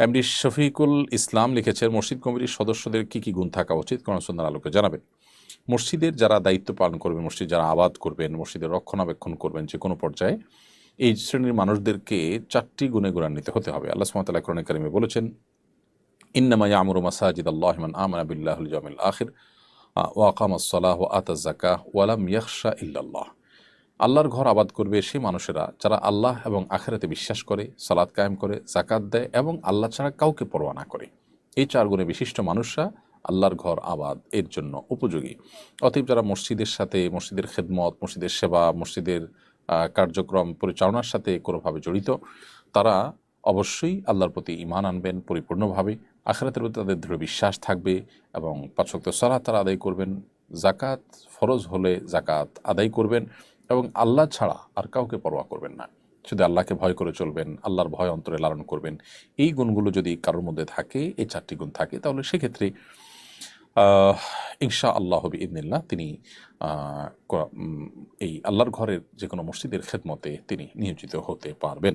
MD Shafiqul Islam লিখেছেন, মসজিদ কমিটির সদস্যদের কি কি গুণ থাকা উচিত, কোরআন সুন্নাহর আলোকে জানাবেন। মসজিদের যারা দায়িত্ব পালন করবেন, মসজিদ যারা আবাদ করবেন, মসজিদের রক্ষণাবেক্ষণ করবেন যে কোনো পর্যায়ে, এই শ্রেণীর মানুষদেরকে 4টি গুণে গুণান্বিত হতে হবে। আল্লাহ সুবহানাহু ওয়া তাআলা কোরআনে কারিমে বলেছেন, ইন্নামা ইয়ামুরু মাসাজিদাল্লাহি মান আমানা বিল্লাহি ওয়াল ইয়াউমিল আখির ওয়া আকামাস সালাহ ওয়া আতাজ যাকাহ ওয়া লাম ইয়াখশা ইল্লাল্লাহ। আল্লাহর ঘর আবাদ করবে সেই মানুষেরা যারা আল্লাহ এবং আখিরাতে বিশ্বাস করে, সালাত কায়েম করে, যাকাত দেয় এবং আল্লাহ ছাড়া কাউকে পরোয়া না করে। এই 4 গুণে বিশিষ্ট মানুষরা আল্লাহর ঘর আবাদ এর জন্য উপযোগী। অতএব যারা মসজিদের সাথে, মসজিদের খেদমত, মসজিদের সেবা, মসজিদের কার্যক্রম পরিচালনার সাথে কোনোভাবে জড়িত, তারা অবশ্যই আল্লাহর প্রতি ঈমান আনবেন পরিপূর্ণভাবে, আখিরাতের প্রতি তাদের দৃঢ় বিশ্বাস থাকবে এবং 5 ওয়াক্ত সালাত তারা আদায় করবেন, যাকাত ফরজ হলে যাকাত আদায় করবেন এবং আল্লাহ ছাড়া আর কাউকে পরোয়া করবেন না। শুধু আল্লাহকে ভয় করে চলবেন, আল্লাহর ভয় অন্তরে লালন করবেন। এই গুণগুলো যদি কারোর মধ্যে থাকে, এই 4টি গুণ থাকে, তাহলে সেক্ষেত্রে ইনশা আল্লাহ বিইذনিল্লাহ তিনি এই আল্লাহর ঘরের যে কোনো মসজিদের খেদমতে তিনি নিয়োজিত হতে পারবেন।